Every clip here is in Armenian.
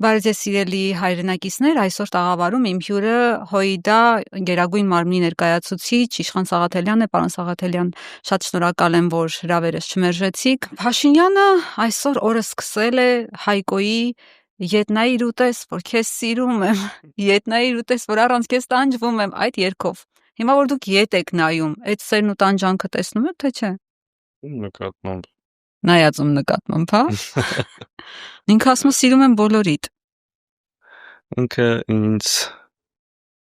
Բարև ձեզ սիրելի հայրենակիցներ, այսօր տաղավարում իմ հյուրը ՀՅԴ Գերագույն մարմնի ներկայացուցիչ Իշխան Սաղաթելյանն է, պարոն Սաղաթելյան, շատ շնորհակալ եմ, որ հրավերս չմերժեցիք։ Փաշինյանը այսօր օրը սկսել է Հայկոյի «Ետնայիր ուտես, որ քեզ սիրում եմ, ետնայիր ուտես, որ առանց քեզ տանջվում եմ» այդ երգով։ Հիմա որ դուք ետ եք նայում, այդ սերն ու տանջանքը տեսնում եք, թե չէ։ Նկատմամբ։ Նայածում նկատմամբ, հա։ Ինքը ասում է սիրում եմ բոլորիդ։ Ինքը ինձ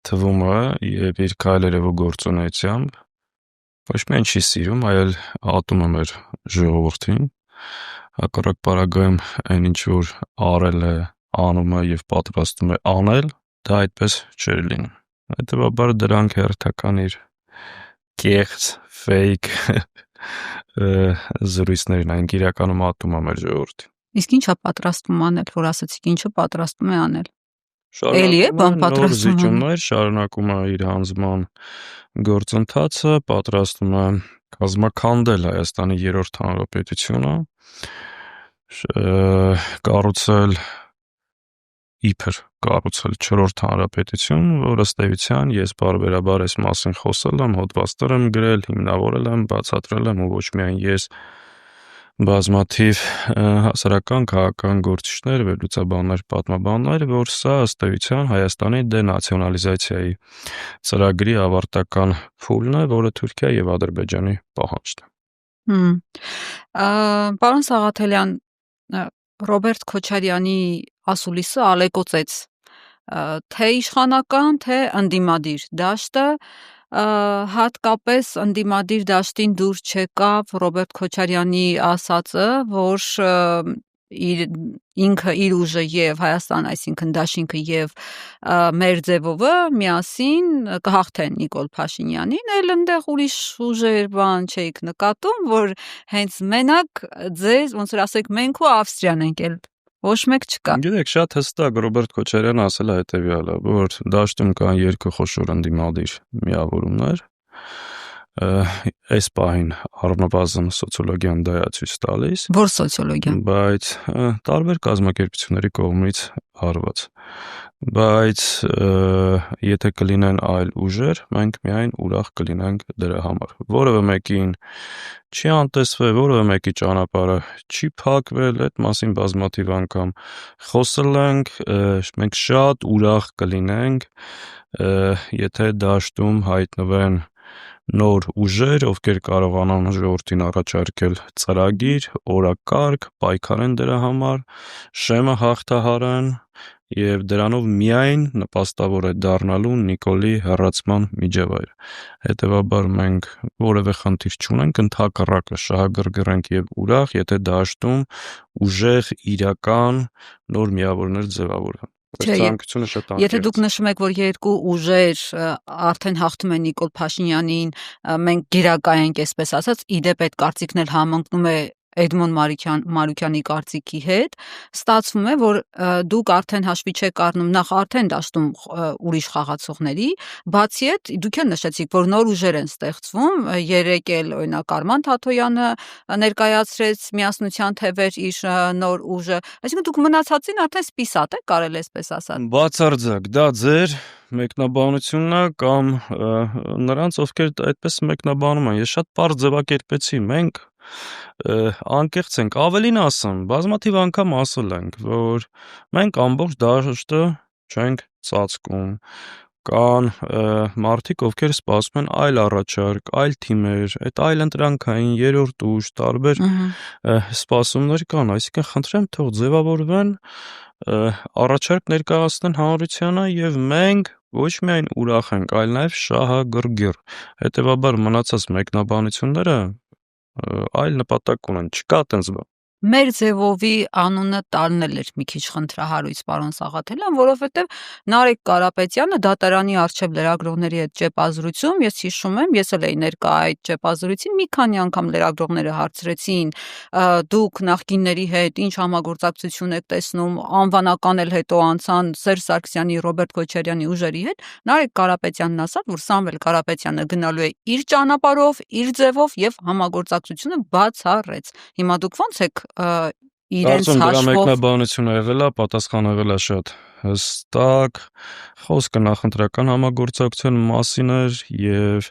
թվում է եւ իր քայլերով ու գործունեությամբ ոչ միայն չի սիրում, այլ ատում է մեր ժողովրդին։ Հակառակ պարագայում այն ինչ որ արել է, անում է եւ պատրաստում է անել, դա այդպես չէր լինում։ Հետևաբար դրանք հերթական իր կեղծ, fake զրույցներն են, իրականում ատում է մեր ժողովրդին։ Իսկ ի՞նչ է պատրաստվում անել, որ ասացիք, ինչը պատրաստում է անել։ Էլի է բան պատրաստում անել, շարունակում է իր հանձնման գործընթացը, պատրաստում է կազմաքանդել Հայաստանի 3-րդ հանրապետությունը, կառուցել 4-րդ հանրապետություն, որ ըստ էության ես բարբերաբար այս մասին խոսել եմ, հոդվածներ եմ գրել, հիմնավորել եմ, բացատրել եմ, ու ոչ միայն ես, բազմաթիվ հասարակական քաղաքական գործիչներ, վերլուծաբաններ, պատմաբաններ, որ սա ըստ էության Հայաստանի դենացիոնալիզացիայի ծրագրի ավարտական փուլն է, որը Թուրքիա եւ Ադրբեջանի պահանջն է։ Պարոն Սաղաթելյան, Ռոբերտ Քոչարյանի ասուլիսը ալեկոծեց թե իշխանական, թե ընդդիմադիր դաշտը, հատկապես ընդդիմադիր դաշտին դուր չեկավ Ռոբերտ Քոչարյանի ասածը, որ ինքը իր ուժը եւ Հայաստան, այսինքն դաշինքը եւ Մերձևովը միասին կհաղթեն Նիկոլ Փաշինյանին, այլ այնտեղ ուրիշ ուժեր բան չէիք նկատում, որ հենց մենակ ձեզ, ոնց որ ասեք, մենք ու Ավստրիան ենք, էլ ոչ մեկ չկա։ Գիտեք, շատ հստակ Ռոբերտ Քոչարյանը ասել է հետեւյալը, որ դաշտում կան երկու խոշոր ընդդիմադիր միավորումներ, այս պահին առնվազն սոցիոլոգիան դա է ցույց տալիս։ Որ սոցիոլոգիան։ Բայց տարբեր կազմակերպությունների կողմից արված։ Բայց եթե կլինեն այլ ուժեր, մենք միայն ուրախ կլինենք դրա համար։ Որևէ մեկին չի անտեսվել, որևէ մեկի ճանապարհը չի փակվել, այդ մասին բազմաթիվ անգամ խոսել ենք, մենք շատ ուրախ կլինենք, եթե դաշտում հայտնվեն նոր ուժեր, ովքեր կարողանան ժողովրդին առաջարկել ծրագիր, օրակարգ, պայքարեն դրա համար, շեմը հաղթահարեն եւ դրանով միայն նպաստավոր է դառնալու Նիկոլի հեռացման միջավայրը։ Հետևաբար մենք որևէ խնդիր չունենք, ընդհակառակը շահագրգռենք եւ ուրախ, եթե դաշտում ուժեղ իրական նոր միավորներ ձևավորվեն։ Եթե դուք նշում եք, որ երկու ուժեր արդեն հաղթում են Նիկոլ Փաշինյանին, մենք գերակա ենք, այսպես ասած, իդեպ այդ կարծիքն էլ համընկնում է Էդմոն Մարուկյանի կարծիքի հետ, ստացվում է, որ դուք արդեն հաշվի չեք առնում նախ արդեն դաշտում ուրիշ խաղացողների, բացի այդ դուք էլ նշեցիք, որ նոր ուժեր են ստեղծվում, երեկ էլ օրինակ Արման Թաթոյանը ներկայացրեց միասնության թևեր իր նոր ուժը, այսինքն դուք մնացածին արդեն սպիսատ եք կարել այսպես ասած։ Բացարձակ, դա ձեր մեկնաբանությունն է կամ նրանց, ովքեր այդպես մեկնաբանում են, ես շատ պարզ ձևակերպեցի, մենք անկեղծ ենք, ավելին ասեմ, բազմաթիվ անգամ ասել ենք, որ մենք ամբողջ դաշտը չենք ծածկում, կան մարդիկ, ովքեր սպասում են այլ առաջարկ, այլ թիմեր, այդ այլ ընտրանքային, երրորդ ուժ, տարբեր սպասումներ կան, այսինքն խնդրեմ թող ձևավորվեն, առաջարկ ներկայացնեն հանրությանը եւ մենք ոչ միայն ուրախ ենք, այլ նաեւ շահագրգիռ։ Հետևաբար մնացած մեկնաբանությունները այլ նպատակ ունեն, չկա այդպես բան։ Մերձևովի անունը տալն էլ էր մի քիչ խնդրահարույց, պարոն Սաղաթելյան, որովհետև Նարեկ Կարապետյանը դատարանի առջև լրագրողների հետ ճեպազրույցում, ես հիշում եմ, ես էլ էի ներկա այդ ճեպազրույցին, մի քանի անգամ լրագրողները հարցրեցին, դուք նախկինների հետ ինչ համագործակցություն եք տեսնում, անվանական էլ հետո անցան Սերժ Սարգսյանի, Ռոբերտ Քոչարյանի ուժերի հետ, Նարեկ Կարապետյանն ասաց, որ Սամվել Կարապետյանը գնալու է իր ճանապարհով, իր ձևով եւ համագործակցությունը բացառեց։ Հիմա դուք ո՞նց եք իրենց Կարծում դրա հաշվով մեկնաբանությունը եղել է, պատասխանը եղել է շատ հստակ, խոսքը նախընտրական համագործակցության մասին էր եւ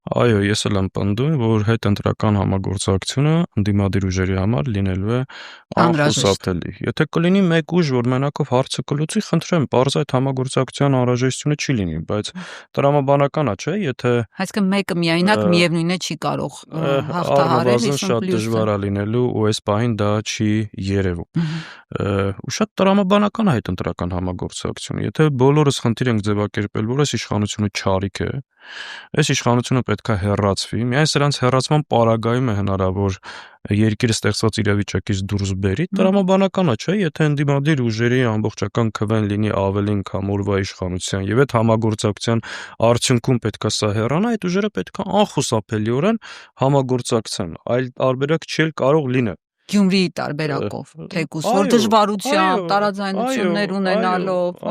այո, ես էլ եմ պնդում, որ հետընտրական համագործակցությունը ընդդիմադիր ուժերի համար լինելու է անխուսափելի։ Եթե կլինի մեկ ուժ, որ մենակով հարցը կլուծի, խնդրեմ, բարձր այդ համագործակցության անհրաժեշտությունը չի լինի, բայց տրամաբանական է, չէ՞, եթե այսինքն մեկը միայնակ միևնույն է չի կարող հաղթահարել առնվազն շատ դժվար է լինելու ու այս պահին դա չի երևում։ Ու շատ տրամաբանական է հետընտրական համագործակցությունը։ Եթե բոլորս խնդիր ենք ձևակերպել, որ այս իշխանությունը չարիք է, այս իշխանությունը պետք է հեռացվի, միայն սրանց հեռացման պարագայում է հնարավոր երկիրը ստեղծված իրավիճակից դուրս բերի, տրամաբանական է, չէ՞, եթե ընդդիմադիր ուժերի ամբողջական քվեն լինի ավելին, քան օրվա իշխանության, եւ այդ համագործակցության արդյունքում պետքա սա հեռանա, այդ ուժերը պետքա անխուսափելիորեն համագործակցեն, այլ տարբերակ չի կարող լինել։ Գյումրիի տարբերակով, թեկուզ որ դժվարությամբ, տարաձայնություններ ունենալով,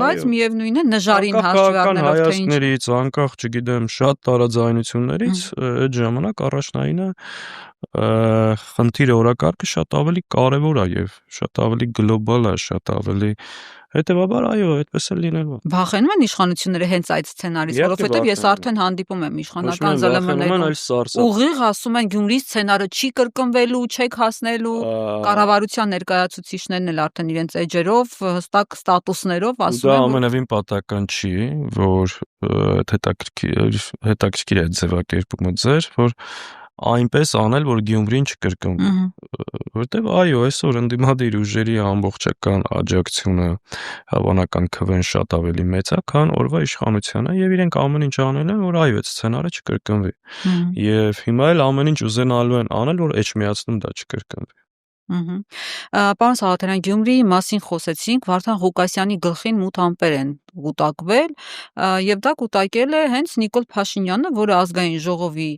բայց միևնույն է նժարին հաշվի առնելով թե ինչ հայացքներից, անկախ, չգիտեմ, շատ տարաձայնություններից, այդ ժամանակ առաջնայինը խնդիրը օրակարգը շատ ավելի կարևոր է եւ շատ ավելի գլոբալ է, շատ ավելի հետեւաբար այո, այդպես է լինելու։ Վախենում են իշխանությունները հենց այդ սցենարից, որովհետեւ ես արդեն հանդիպում եմ իշխանական ԶԼՄ-ներում։ Ուղիղ ասում են Գյումրիի սցենարը չի կրկնվելու, չեք հասնելու, կառավարության ներկայացուցիչներն էլ արդեն իրենց էջերով, հստակ ստատուսներով ասում են։ Դա ամենևին պատահական չի, որ հետաքրքիր է ձևակերպումը ձեր, որ այնպես անել, որ Գյումրին չկրկնվի, որտեվ այո, այսօր ընդդիմադիր ուժերի ամբողջական աջակցությունը հավանական քվեն շատ ավելի մեծ է, քան օրվա իշխանությանը եւ իրենք ամեն ինչ անել են, որ այո, այդ սցենարը չկրկնվի։ Եվ հիմա էլ ամեն ինչ ուզենալու են անել, որ էջմիածնում դա չկրկնվի։ Պարոն Սաղաթելյան, Գյումրիի մասին խոսեցինք, Վարդան Ղուկասյանի գլխին մութ ամպեր են կուտակվել եւ դա կուտակել է հենց Նիկոլ Փաշինյանը, որը ազգային ժողովի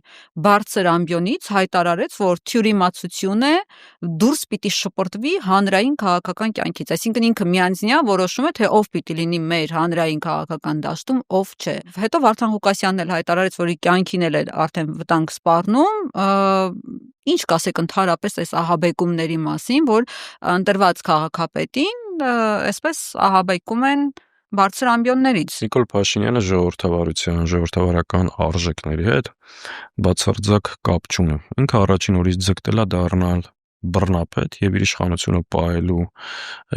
բարձր ամբիոնից հայտարարեց, որ թյուրիմացություն է, դուրս պիտի շպրտվի հանրային քաղաքական կյանքից, այսինքն ինքը միանձնյա որոշում է, թե ով պիտի լինի մեր հանրային քաղաքական դաշտում, ով չէ։ Հետո Վարդան Ղուկասյանն էլ հայտարարեց, որ իր կյանքին էլ արդեն վտանգ սպառնում, ինչ կասեք ընդհանրապես այս ահաբեկումների մասին, որ ընտրված քաղաքապետին այսպես ահաբեկում են բարձր ամբիոններից։ Նիկոլ Փաշինյանը ժողովրդավարական արժեքների հետ բացարձակ կապ չունի։ Ինքը առաջին օրից ձգտել է դառնալ բռնապետ եւ իր իշխանությունը պահելու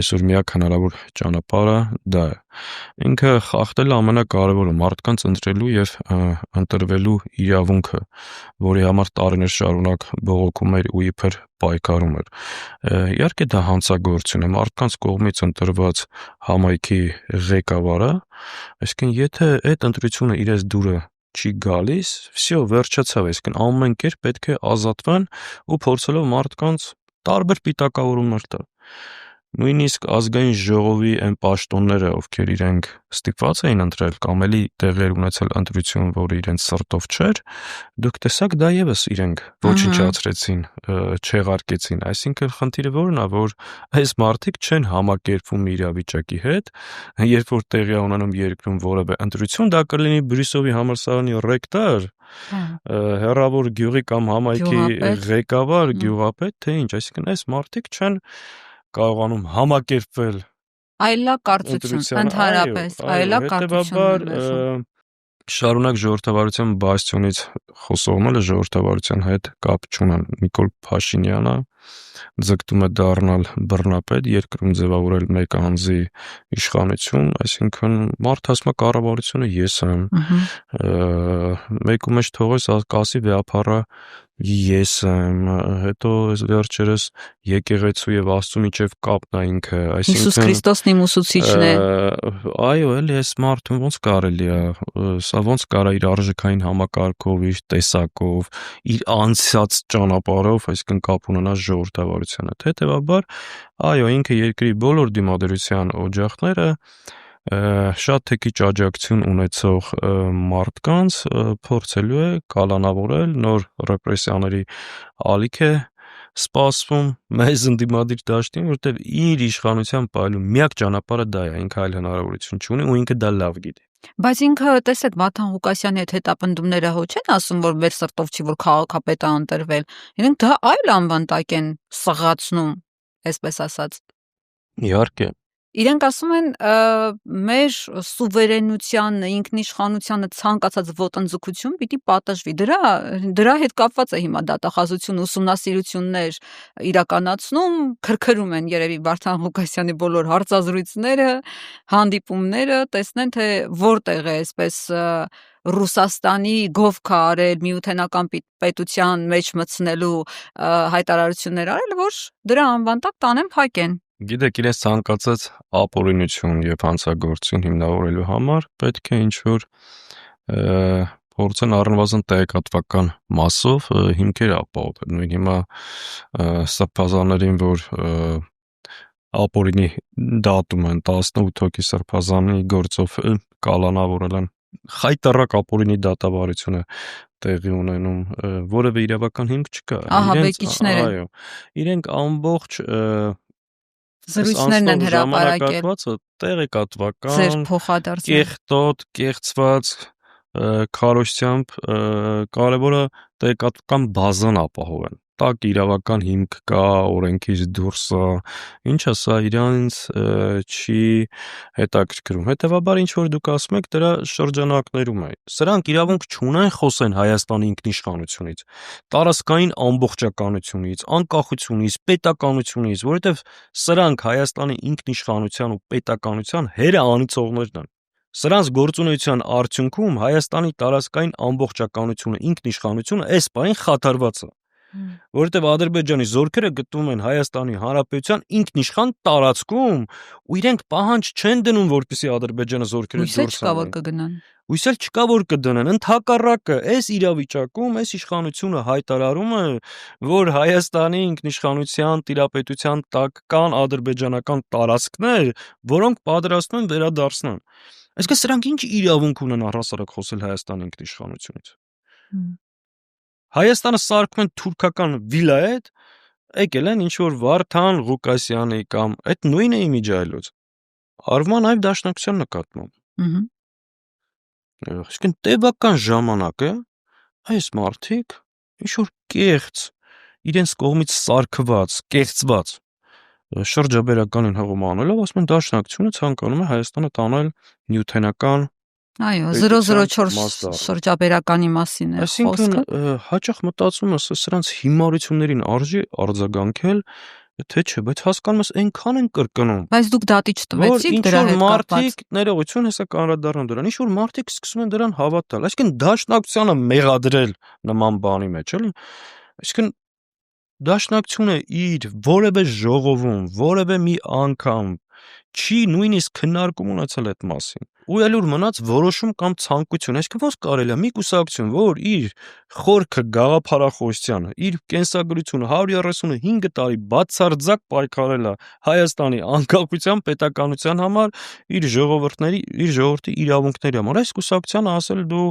այսօր միակ հնարավոր ճանապարհը դա է։ Ինքը խախտել է ամենակարևորը մարդկանց ընտրելու եւ ընտրվելու իրավունքը, որի համար տարիներ շարունակ բողոքում էր ու իբր պայքարում էր։ Իհարկե դա հանցագործություն է, մարդկանց կողմից ընտրված համայնքի ղեկավարը, այսինքն եթե այդ ընտրությունը իրենց դուրը չի գալիս, վсё, վերջացավ, այսինքն ամեն կերպ պետք է ազատվեն ու փորձելով մարդկանց տարբեր պիտակավորումներ տալ։ Նույնիսկ ազգային ժողովի այն պաշտոնները, ովքեր իրենք ստիպված էին ընտրել կամ էլի տեղեր ունեցել ընտրություն, որը իրենց սրտով չէր, դուք տեսաք դա եւս իրենք ոչնչացրեցին, չեղարկեցին, այսինքն խնդիրը որն է, որ այս մարդիկ չեն համակերպվում իրավիճակի հետ, երբ որ տեղի է ունենում երկրում որևէ ընտրություն, դա կլինի Բրյուսովի համալսարանի ռեկտոր, հեռավոր գյուղի կամ համայնքի ղեկավար, գյուղապետ, թե ինչ, այսինքն այս մարդիկ չեն կարողանում համակերպվել այլակարծություն, ընդհանրապես այլակարծություն։ Շարունակ ժողովրդավարության բաստիոնից խոսողները ժողովրդավարության հետ կապ չունեն։ Նիկոլ Փաշինյանը ձգտում է դառնալ բռնապետ, երկրում ձևավորել մեկ անձի իշխանություն, այսինքն մարդ ասում է կառավարությունը ես եմ, մեկու մեջ թողես կասի վեհապառը ես եմ, հետո վերջերս եկեղեցու եւ Աստծո միջև կապն է ինքը, այսինքն Հիսուս Քրիստոսն իմ ուսուցիչն է։ Այո, էլի այս մարդուն ոնց կարելի է, սա ոնց կարա իր արժեքային համակարգով, իր տեսակով, իր անցած ճանապարհով, այսինքն կապ ունենա ժողովրդավարությանը։ Հետևաբար, այո, ինքը երկրի բոլոր դիմադրության օջախները շատ թե քիչ աջակցություն ունեցող մարդկանց փորձելու է կալանավորել, նոր ռեպրեսիաների ալիք է սպասվում մեզ ընդդիմադիր դաշտին, որտեղ իր իշխանության պահելու միակ ճանապարհը դա է, ինքը այլ հնարավորություն չունի ու ինքը դա լավ գիտի։ Բայց ինքը, տեսեք, Վարդան Ղուկասյանի հետ հետապնդումները հո չեն ասում, որ մեր սրտով չի, որ քաղաքապետ է ընտրվել։ Իրենք դա այլ անվան տակ են սղացնում։ այսպես ասած։ Իհարկե։ Իրենք ասում են մեր սուվերենությանը, ինքնիշխանությանը ցանկացած ոտնձգություն պիտի պատժվի։ Դրա հետ կապված է հիմա դատախազություն ուսումնասիրություններ իրականացնում, քրքրում են երևի Վարդան Ղուկասյանի բոլոր հարցազրույցները, հանդիպումները, տեսնեն թե որտեղ է այսպես Ռուսաստանի գովքա արել միութենական պետության մեջ մտցնելու հայտարարություններ արել, որ դրա անվան տակ տանեն փակեն։ Գիտեք, իրենց ցանկացած ապօրինություն եւ հանցագործություն հիմնավորելու համար պետք է ինչ-որ փորձեն առնվազն տեղեկատվական մասով հիմքեր ապահովել։ Նույն հիմա սրբազաններին, որ ապօրինի դատում են 18 հոգի սրբազանի գործով կալանավորել են, խայտառակ ապօրինի դատավարությունը տեղի ունենում, որևէ իրավական հիմք չկա։ Ահաբեկիչներ են։ Այո, իրենք ամբողջ զրույցներն են հրապարակել, տեղեկատվական, ձեր փոխադարձ կեղտոտ, կեղծված քարոզությամբ կարևորը տեղեկատվական բազան ապահովեն։ Տակ իրավական հիմք կա, օրենքից դուրս է, ինչը սա իրանց չի հետաքրքրում։ Հետևաբար ինչ որ դուք ասում եք, դրա շրջանակներում է։ Սրանք իրավունք չունեն խոսեն Հայաստանի ինքնիշխանությունից, տարածքային ամբողջականությունից, անկախությունից, պետականությունից, որովհետև սրանք Հայաստանի ինքնիշխանության ու պետականության հերը անիծողներն են։ Սրանց գործունեության արդյունքում Հայաստանի տարածքային ամբողջականությունը, ինքնիշխանությունը այս պահին խաթարված է, որովհետև Ադրբեջանի զորքերը գտնվում են Հայաստանի Հանրապետության ինքնիշխան տարածքում ու իրենք պահանջ չեն դնում, որպեսզի Ադրբեջանը զորքերը դուրս գնան։ Հույսեր չկա, որ կդնեն, ընդհակառակը, այս իրավիճակում, այս իշխանությունը հայտարարում է, որ Հայաստանի ինքնիշխանության տիրապետության տակ կան ադրբեջանական տարածքներ, որոնք պատրաստվում են վերադարձնել։ Այսինքն սրանք ինչ իրավունք ունեն առհասարակ խոսել Հայաստանի ինքնիշխանությունից։ Հայաստանը սարքում են թուրքական վիլայետ, եկել են ինչ որ Վարդան Ղուկասյանի կամ այդ նույնը իմիջայլոց Արման այլ դաշնակցության նկատմամբ։ Այսինքն տևական ժամանակ է այս մարդիկ ինչ որ կեղծ իրենց կողմից սարքված, կեղծված շրջաբերականին հղում անելով, ասում են դաշնակցությունը ցանկանում է Հայաստանը տանել նյութենական, այո, 004 շրջաբերականի մասին է խոսքը։ Այսինքն հաճախ մտածում ես, սրանց հիմարություններին արժի արձագանքել, թե չէ, բայց հասկանում ես այնքան են կրկնում։ Բայց դուք դատի չտվեցիք դրա հետ կապված։ Մարդիկ ներողություն, հեսա կանրադառնամ դրան, ինչ որ մարդիկ սկսում են դրան հավատալ, այսինքն դաշնակցությանը մեղադրել նման բանի մեջ, էլի։ Այսինքն դաշնակցությունը իր որևէ ժողովում, որևէ մի անգամ չի նույնիսկ քննարկում ունեցել այդ մասին։ Ու ելուր մնաց որոշում կամ ցանկություն, այսինքն ոնց կարելի է մի կուսակցություն, որ իր խորքը գաղափարախոսությանը, իր կենսագրությունը 135 տարի բացարձակ պայքարել է Հայաստանի անկախության, պետականության համար, իր ժողովրդի իրավունքների համար, այս կուսակցությանը ասել դու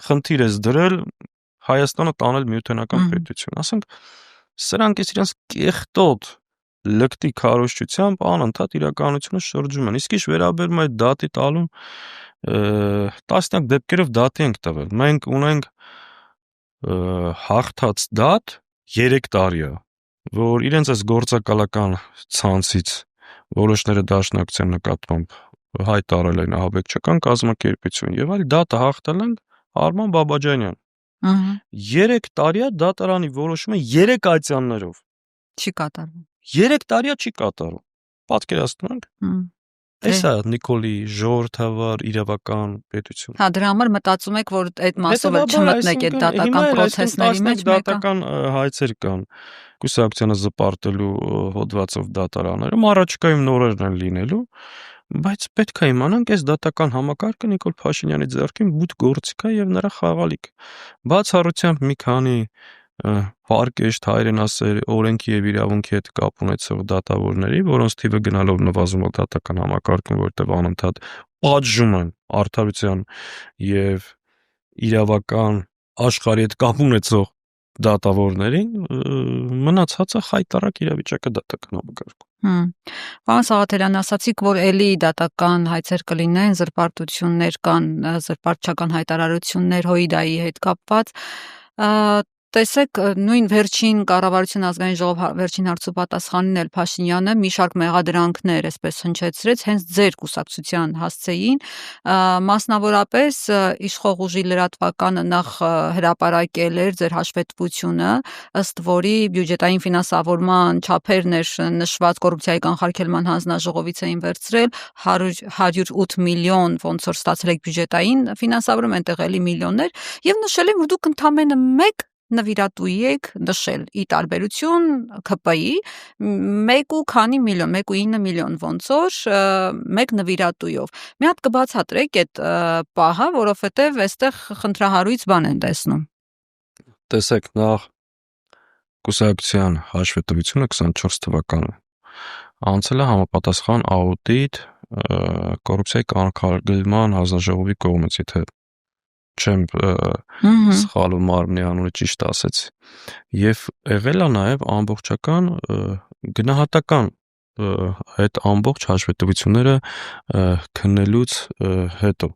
խնդիր ես դրել Հայաստանը տանել միութենական պետություն, ասենք սրանք էս իրենց կեղտոտ լկտի քարոզչությամբ անընդհատ իրականությունը շրջում են։ Իսկ ինչ վերաբերում է դատի տալուն, տասնյակ դեպքերով դատի ենք տվել։ Մենք ունենք հաղթած դատ 3 տարի է, որ իրենց այս գործակալական ցանցից որոշները դաշնակցության նկատմամբ հայտարարել են ահաբեկչական կազմակերպություն եւ այլ դատը հաղթել են Արման Բաբաջանյան։ 3 տարի է դատարանի որոշումը 3 ատյաններով չի կատարվում։ 3 տարի չի կատարում։ Պատկերացնում եք։ Էսա Նիկոլի ժողովրդավար իրավական պետություն։ Հա, դրա համար մտածում եք, որ այդ մասով չմտնեք այդ դատական process-ների մեջ, դատական հայցեր կան կուսակցությանը զպարտելու հոդվածով դատարաններում, առաջիկայում նորերն են լինելու, բայց պետք է իմանանք, այս դատական համակարգը Նիկոլ Փաշինյանի ձեռքին բութ գործիք է եւ նրա խաղալիք։ Բացառությամբ մի քանի պարկեշտ հայրենասեր օրենքի եւ իրավունքի հետ կապ ունեցող դատավորների, որոնց թիվը գնալով նվազում է դատական համակարգում, որտեղ անընդհատ պատժում են արդարության եւ իրավական աշխարհի հետ կապ ունեցող դատավորներին, մնացածը խայտառակ իրավիճակը դատական համակարգում։ Պարոն Սաղաթելյան, ասացիք, որ էլի դատական հայցեր կլինեն, զրպարտություններ կան, զրպարտչական հայտարարություններ ՀՅԴ-ի հետ կապված, տեսեք, նույն վերջին կառավարության ազգային ժողով վերջին հարցուպատասխանին էլ Փաշինյանը մի շարք մեղադրանքներ այսպես հնչեցրեց հենց ձեր կուսակցության հասցեին, մասնավորապես իշխող ուժի լրատվականը նախ հրապարակել էր ձեր հաշվետվությունը, ըստ որի բյուջետային ֆինանսավորման չափերն էր նշված կոռուպցիայի կանխարգելման հանձնաժողովից էին վերցրել 108 միլիոն ոնց որ ստացել եք բյուջետային ֆինանսավորում, այնտեղ էլի միլիոններ, եւ նշել են, որ դուք ընդամենը մեկ նվիրատուի եք նշել ի տարբերություն ՔՊ-ի 1.9 միլիոն ոնց որ մեկ նվիրատույով։ Մի հատ կբացատրեք այդ պահը, որովհետեւ այստեղ խնդրահարույց բան են տեսնում։ Տեսեք, նախ կուսակցության հաշվետվությունը 24 թվականը անցել է համապատասխան աուդիտ կոռուպցիայի կանխարգելման հանձնաժողովի կողմից, եթե չեմ սխալվում մարմնի անունը ճիշտ ասեցի, եւ եղել է նաեւ ամբողջական գնահատական այդ ամբողջ հաշվետվությունները քննելուց հետո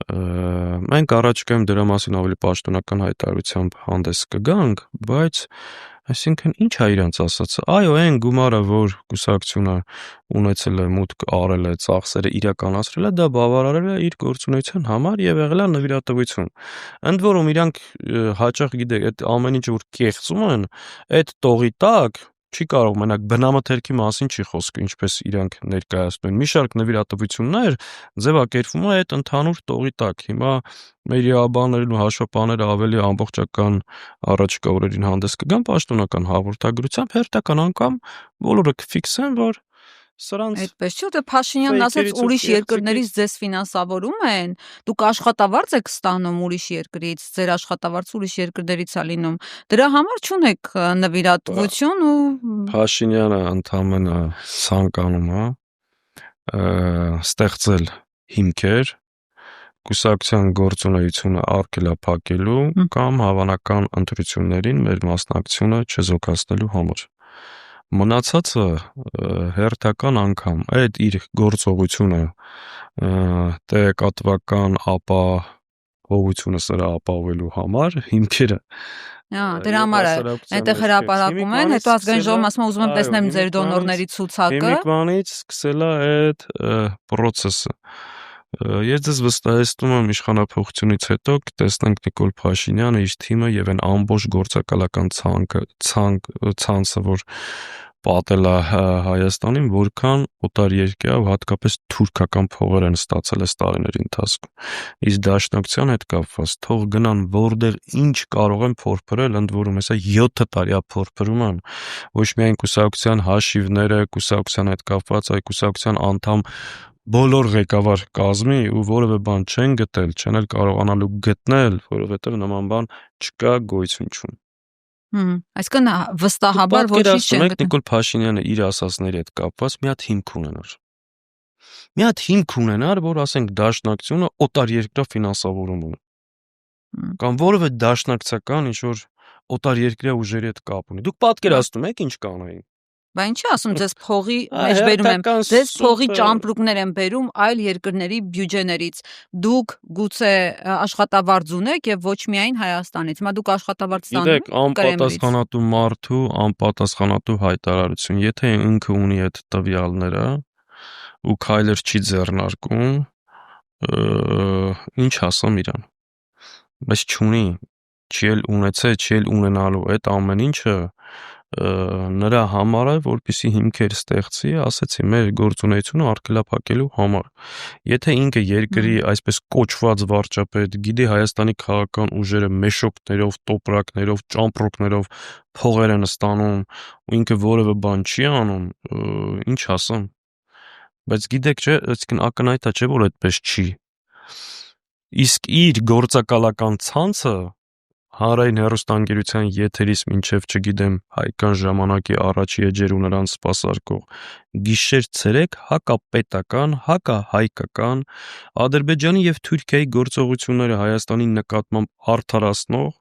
մենք առաջիկայում դրա մասին ավելի պաշտոնական հայտարարությամբ հանդես կգանք, բայց այսինքն ինչ է իրանց ասածը, այո, այն գումարը, որ կուսակցությունը ունեցել է, մուտք արել է, ծախսերը իրականացրել է, դա բավարարել է իր գործունեության համար եւ եղել է նվիրատվություն։ Ընդ որում իրանք հաճախ գիտեք, այդ ամեն ինչ որ կեղծում են, այդ տողի տակ չի կարող մենակ բնամթերքի մասին չի խոսքը, ինչպես իրանք ներկայացնում են։ Մի շարք նվիրատվություններ ձևակերպվում է այդ ընդհանուր տողի տակ։ Հիմա մեր իրավաբաններն ու հաշվապահները ավելի ամբողջական առաջիկա օրերին հանդես կգան պաշտոնական հաղորդագրությամբ, հերթական անգամ բոլորը կֆիքսեն, որ սրանց այդպես չէ, դե Փաշինյանն ասաց ուրիշ երկրներից ձեզ ֆինանսավորում են, դուք աշխատավարձ եք ստանում ուրիշ երկրից, ձեր աշխատավարձը ուրիշ երկրներից է լինում։ Դրա համար չունեք նվիրատվություն ու Փաշինյանը ընդհանրապես ցանկանում է ստեղծել հիմքեր կուսակցության գործունեությունը արգելափակելու կամ հավանական ընտրություններին մեր մասնակցությունը չզոքացնելու համար։ Մնացածը հերթական անգամ այդ իր գործողությունը տեղեկատվական ապահովությունը սրա ապահովելու համար հիմքերը դրա համար է այնտեղ հրապարակում են, հետո ազգային ժողովում ասում են ուզում եմ տեսնեմ ձեր դոնորների ցուցակը։ Հիմիկվանից սկսել է այդ process-ը։ Ես ձեզ վստահեցնում եմ իշխանափոխությունից հետո կտեսնենք Նիկոլ Փաշինյանը, իր թիմը եւ այն ամբողջ գործակալական ցանցը, որ պատել է Հայաստանին, որքան օտարերկրյա ու հատկապես թուրքական փողեր են ստացել այս տարիների ընթացքում։ Իսկ դաշնակցության հետ կապված թող գնան որտեղ ինչ կարող են փորփրել, ընդ որում հեսա 7 տարի է փորփրում են, ոչ միայն կուսակցության հաշիվները, կուսակցության հետ կապված, այլ կուսակցության անդամ բոլոր ղեկավար կազմի ու որևէ բան չեն գտել, չեն էլ կարողանալու գտնել, որովհետև նման բան չկա, գոյություն չունի։ Այսինքն վստահաբար ոչինչ չեն գտել։ Նիկոլ Փաշինյանը իր ասածների հետ կապված մի հատ հիմք ունենար։ Մի հատ հիմք ունենար, որ ասենք դաշնակցությունը օտարերկրյա ֆինանսավորում ունի։ Կամ որևէ դաշնակցական ինչ որ օտարերկրյա ուժերի հետ կապ ունի։ Դուք պատկերացնում եք ինչ կանային։ Բա ինչի ասում ձեզ փողի մեջ բերում եմ, ձեզ փողի ճամպրուկներ են բերում այլ երկրների բյուջեներից։ Դուք գուցե աշխատավարձ ունեք եւ ոչ միայն Հայաստանից։ Հիմա դուք աշխատավարձ ստանում եք անպատասխանատու մարդու անպատասխանատու հայտարարություն։ Եթե ինքը ունի այդ տվյալները ու քայլեր չի ձեռնարկում, ինչ ասեմ իրան։ Բայց չունի, չի էլ ունեցել, չի էլ ունենալու այդ ամեն ինչը նրա համար է, որպեսզի հիմքեր ստեղծի, ասեցի, մեր գործունեությունը արգելափակելու համար։ Եթե ինքը երկրի այսպես կոչված վարչապետ գիտի Հայաստանի քաղաքական ուժերը մեշոկներով, տոպրակներով, ճամպրուկներով փողեր են ստանում ու ինքը որևէ բան չի անում, ինչ ասեմ։ Բայց գիտեք, չէ, այսինքն ակնհայտ է, չէ, որ այդպես չի։ Իսկ իր գործակալական ցանցը Հանրային հեռուստաընկերության եթերից մինչև, չգիտեմ, Հայկան ժամանակի առաջի էջեր ու նրանց սպասարկող գիշեր-ցերեկ հակապետական, հակահայկական, Ադրբեջանի եւ Թուրքիայի գործողությունները Հայաստանի նկատմամբ արդարացնող,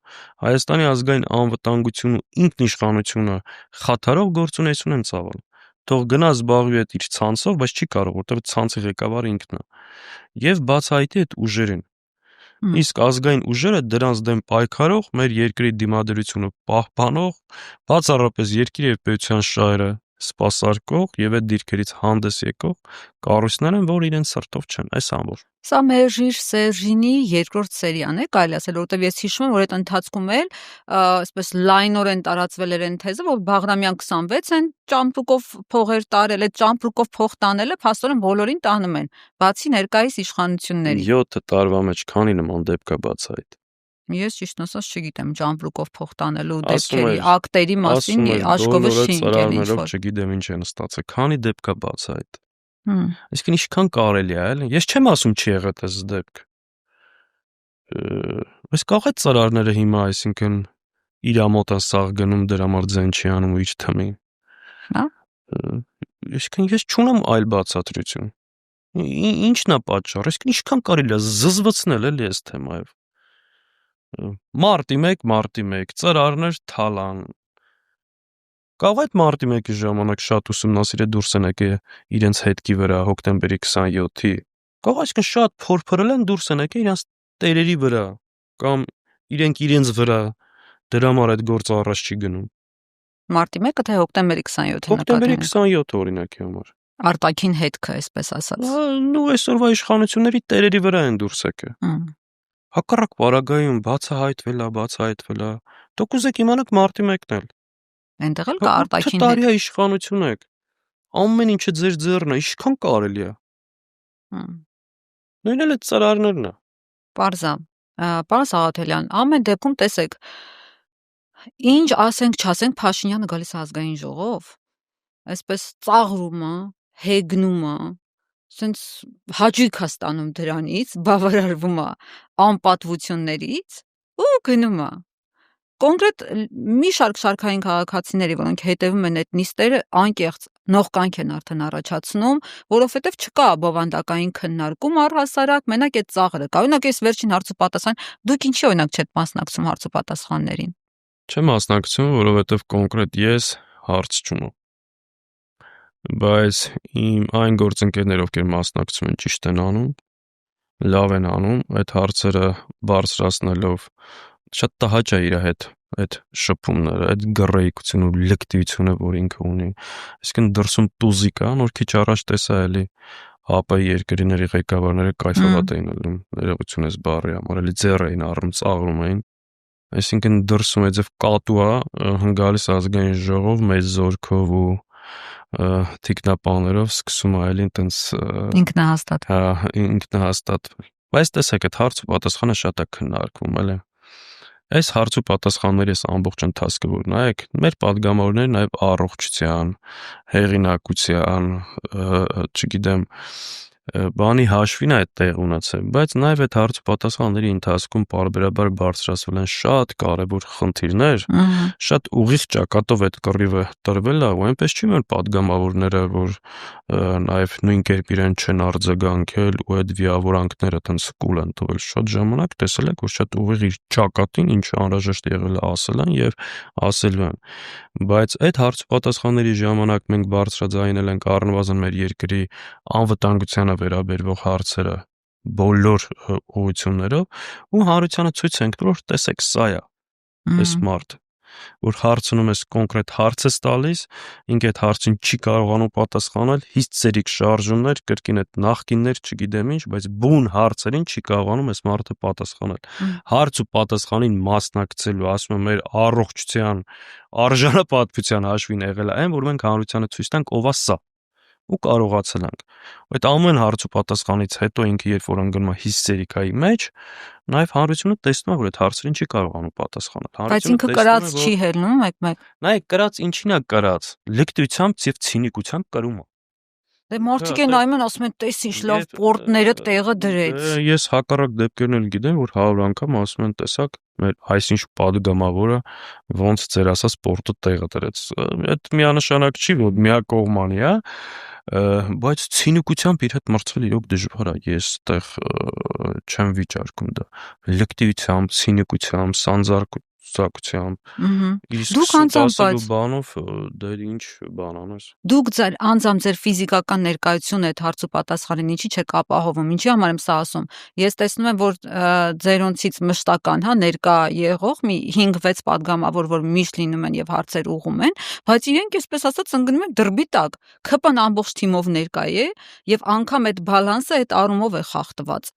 Հայաստանի ազգային անվտանգությունն ու ինքնիշխանությունը խաթարող գործունեություն են ծավալ։ Թող գնա զբաղվի այդ իր ցանցով, բայց չի կարող, որտեղ ցանցի ղեկավարը ինքն է։ Եվ բացահայտի այդ ուժերին։ Իսկ ազգային ուժերը դրանց դեմ պայքարող, մեր երկրի դիմադրությունը պահպանող, բացառապես երկրի եւ պետության շահերը սպասարկող եւ այդ դիրքերից հանդես եկող կառույցներ են, որ իրենց սրտով չեն, այս ամբողջ։ Սա Մերժիր Սերժինի երկրորդ սերիան է, կարելի ասել, որովհետև ես հիշում եմ, որ այդ ընթացքում էլ այսպես լայնորեն տարածվել էր այն թեզը, որ Բաղրամյան 26-ն ճամպրուկով փողեր տարել, այդ ճամպրուկով փող տանելը փաստորեն բոլորին տանում են, բացի ներկայիս իշխանությունների։ 7 տարվա մեջ քանի նման դեպք է բացահայտ։ Ես ճիշտ ասած չգիտեմ ճամպրուկով փող տանելու դեպքերի ակտերի մասին աշխովը շինք են ինչ-որ։ Չգիտեմ ինչ են ստացել, քանի դեպք է բացահայտ։ Այսինքն ինչքան կարելի է, էլի։ Ես չեմ ասում չի եղել այս դեպք։ Բայց կարող է ծրարները հիմա, այսինքն իր մոտ են սաղ գնում դրա համար ձեն չի անում իր թմին։ Հա։ Այսինքն ես չունեմ այլ բացատրություն։ Ինչն է պատճառը, այսինքն ինչքան կարելի է զզվացնել էլի այս թեմայով։ Մարտի 1 ծրարներ թալան։ Կարող այդ մարտի 1-ի ժամանակ շատ ուսումնասիրել դուրս են եկել իրենց հետքի վրա հոկտեմբերի 27-ի։ Կարող այսինքն շատ փորփրել են դուրս են եկել իրենց տերերի վրա կամ իրենց վրա դրա համար այդ գործը առաջ չի գնում։ Մարտի 1-ը թե հոկտեմբերի 27-ը Հոկտեմբերի 27-ը օրինակի համար։ Արտաքին հետքը, այսպես ասած։ Նու այսօրվա իշխանությունների տերերի վրա են դուրս եկել։ Հակառակ պարագայում բացահայտվել է։ Դուք ուզեք իմանաք մարտի 1-ն էլ։ Այնտեղ էլ կա արտաքին հետ։ Տարիա իշխանություն եք։ Ամեն ինչը ձեր ձեռն է, ինչքան կարելի է։ Նույնն էլ այդ ծրարներն է։ Պարզա։ Պարոն Սաղաթելյան, ամեն դեպքում տեսեք, ինչ ասենք, չասենք, Փաշինյանը գալիս է ազգային ժողով, այսպես ծաղրումը, հեգնումը, սենց հաճույք է ստանում դրանից, բավարարվում է անպատվություններից ու գնում է։ Կոնկրետ մի շարքային քաղաքացիների, որոնք հետևում են այդ նիստերը, անկեղծ նողկանք են արդեն առաջացնում, որովհետև չկա բովանդակային քննարկում առհասարակ, մենակ այդ ծաղրը կա։ Օրինակ այս վերջին հարց ու պատասխան, դուք ինչի օրինակ չեք մասնակցում հարց ու պատասխաններին։ Չեմ մասնակցում, որովհետև կոնկրետ ես հարց չունեմ։ Բայց իմ այն գործընկերներ, ովքեր մասնակցում են, ճիշտ են անում, լավ են անում, այդ հարցերը բարձրացնելով շատ տհաճ է իր հետ այդ շփումները, այդ գռեհկությունը ու լկտիությունը, որ ինքը ունի։ Այսինքն դրսում տուզի կա, նոր քիչ առաջ տեսա էլի ԱՊ երկրների ղեկավարները կայֆավատ էին ելնում, ներողություն ես բառի համար, էլի ձեռ էին առնում, ծաղրում էին։ Այսինքն դրսում է ձև կատու է, հնգալիս ազգային ժողով մեծ զորքով ու թիկնապաներով սկսում է էլի տենց ինքնահաստատվել։ Բայց տեսեք, այդ հարց ու պատասխանը շատ է քննարկվում, էլի։ Այս հարց ու պատասխանների այս ամբողջ ընթացքը որ նայեք, մեր падգամավորները նաև առողջության, հեղինակության, չգիտեմ, բանի հաշվին է այդ տեղ ունեցել, բայց նաև այդ հարց ու պատասխանների ընթացքում պարբերաբար բարձրացվել են շատ կարևոր խնդիրներ, շատ ուղիղ ճակատով այդ կռիվը տրվել է, ու այնպես չի որ падգամավորները, որ նաև նույն կերպ իրեն չեն արձագանքել ու այդ վիավորանքները տենց կուլ են տվել, շատ ժամանակ տեսել եք, որ շատ ուղիղ իր ճակատին ինչ անհրաժեշտ եղել է ասել են եւ ասելու են, բայց այդ հարց ու պատասխանների ժամանակ մենք բարձրաձայնել ենք առնվազն մեր երկրի անվտանգությանը վերաբերվող հարցերը բոլոր ուղղություններով ու հանրությանը ցույց ենք տվել, որ տեսեք, սա է այս մարդ, որ հարցնում ես կոնկրետ հարց ես տալիս, ինքը այդ հարցին չի կարողանում պատասխանել, հիստերիկ շարժումներ, կրկին այդ նախկիններ, չգիտեմ ինչ, բայց բուն հարցերին չի կարողանում այս մարդը պատասխանել։ Հարց ու պատասխանին մասնակցելու, ասում եմ, մեր առողջության, արժանապատվության հաշվին եղել է այն, որ մենք հանրությանը ցույց տանք ով է սա։ Ու կարողացել ենք։ Այդ ամեն հարց ու պատասխանից հետո ինքը երբ որ ընկնում է հիստերիկայի մեջ, նաև հանրությունը տեսնում է, որ այդ հարցերին չի կարողանում պատասխանել։ Բայց ինքը կրած չի հելնում մեկ-մեկ։ Նայեք, կրած ինչին է կրած։ Լկտիությամբ եւ ցինիկությամբ կրում է։ Դե մարդիկ են նայում են ասում են, տես ինչ լավ պորտները տեղը դրեց։ Ես հակառակ դեպքերն էլ գիտեմ, որ 100 անգամ ասում են, տեսակ, մեր այսինչ падգամավորը ոնց ձեր ասած պորտը տեղը դրեց։ Այդ միանշանակ չի, որ միակողմանի է, բայց ցինիկությամբ իր հետ մրցել իրոք դժվար է։ Ես այդտեղ չեմ վիճարկում դա։ Լկտիությամբ, ցինիկությամբ, ցուցակությամբ։ Իսկ Դուք անձամբ ասելու բանով դեր ինչ բան անես։ Դուք անձամբ ձեր ֆիզիկական ներկայությունը այդ հարց ու պատասխանին ինչի չեք ապահովում, ինչի համար եմ սա ասում։ Ես տեսնում եմ, որ ձերոնցից մշտական, ներկա եղող մի 5-6 падգամավոր, որ միշտ լինում են եւ հարցեր ուղում են, բայց իրենք այսպես ասած ընկնում են դրբի տակ։ ՔՊ-ն ամբողջ թիմով ներկա է եւ անգամ այդ բալանսը այդ առումով է խախտված։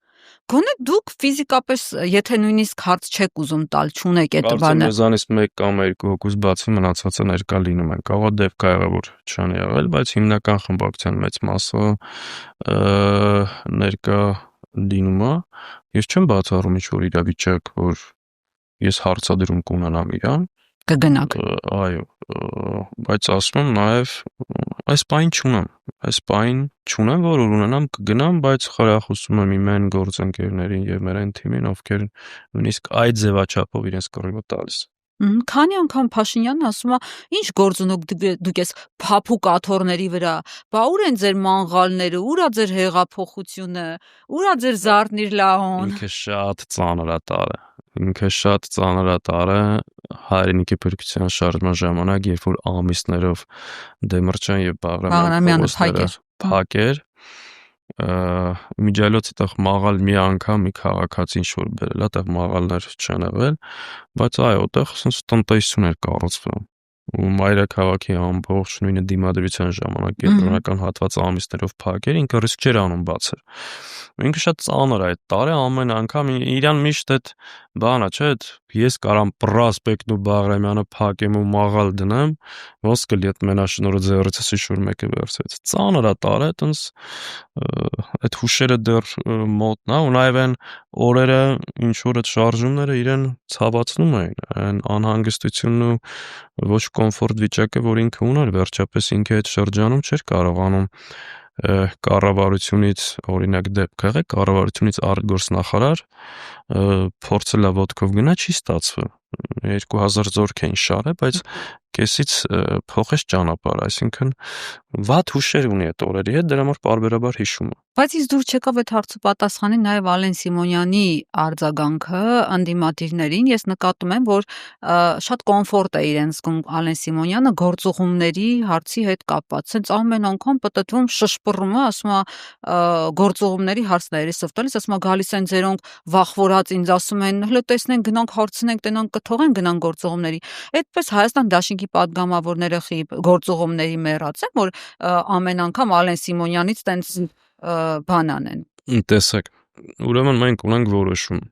Գոնե դուք ֆիզիկապես, եթե նույնիսկ հարց չեք ուզում տալ, չունեք այդ բանը։ Մեզանից 1 կամ 2 հոգուց բացի մնացածը ներկա լինում են։ Կարող դեպք կա եղել, որ չան եղել, բայց հիմնական խմբակցության մեծ մասը ներկա լինում է։ Ես չեմ բացառում ինչ-որ իրավիճակ, որ ես հարցադրում կունենամ իրան։ Կգնաք։ Այո, բայց ասում եմ նաև այս բան չունեմ, որ ունենամ կգնամ, բայց խրախուսում եմ իմ գործընկերներին եւ մեր թիմին, ովքեր նույնիսկ այդ ձևաչափով իրենց կռիվը տալիս։ Քանի անգամ Փաշինյանն ասում է, ինչ գործ ունեք դուք ես փափուկ աթոռների վրա, բա ուր են ձեր մանգալները, ուր է ձեր հեղափոխությունը, ուր է ձեր Զարթնիր լահոն։ Ինքը շատ ծանր է, հայրենիքի փրկության շարժման ժամանակ, երբ որ ամիսներով Դեմիրճյան եւ Բաղրամյանը փակեր, միջալոցի տեղ մաղալ մի անգամ մի քաղաքացի ինչ-որ բերել, այդտեղ մաղալներ չեն եղել, բայց այո, այդտեղ ասենց տնտեսություն էր կառուցվում։ Ու մայրաքաղաքի ամբողջ նույնը դիմադրության ժամանակ կենտրոնական հատվածը ամիսներով փակեր, ինքը ռիսկ չէր անում բացել։ Ինքը շատ ծանր է այդ տարը, ամեն անգամ իրան միշտ այդ բանը, չէ, ես կարամ Պրոսպեկտն ու Բաղրամյանը փակեմ ու մաղալ դնեմ, ոնց կլի այդ մենաշնորհը ձեռիցս ինչ-որ մեկը վերցրեց։ Ծանր է տարը, այտենց այդ հուշերը դեռ մոտնա, ու նաև այն օրերը ինչ որ այդ շարժումները իրեն ցավացնում էին, այն անհանգստությունն ու ոչ կոմֆորտ վիճակը, որ ինքը ուներ, վերջապես ինքը այդ շրջանում չէր կարողանում կառավարությունից, օրինակ դեպք եղել, կառավարությունից արտգործնախարար փորձել է ոտքով գնա, չի ստացվում։ 2000 զորք էին շարել, բայց կեսից փոխեց ճանապարհ, այսինքն վատ հուշեր ունի այդ օրերի հետ, դրա համար պարբերաբար հիշում եմ։ Բայց իսկ դուր չեկավ այդ հարցու պատասխանին նաև Ալեն Սիմոնյանի արձագանքը ընդդիմադիրներին։ Ես նկատում եմ, որ շատ կոմֆորտ է իրեն զգում Ալեն Սիմոնյանը գործուղումների հարցի հետ կապված։ Սենց ամեն անգամ պտտվում, շշպռում է, ասում է գործուղումների հարցն է երեսով տալիս, ասում է գալիս են ձերոնք վախվորած ինձ ասում են, հələ տեսնենք, գնանք հարցնենք, տենանք կթողեն գնան գործուղումների։ Այդպես Հայաստան դաշինքի падգամավորները գործուղումների մեռած են, որ ամեն անգամ Ալեն Սիմոնյանից տենց բան անեն։ Տեսեք, ուրեմն մենք ունենք որոշում։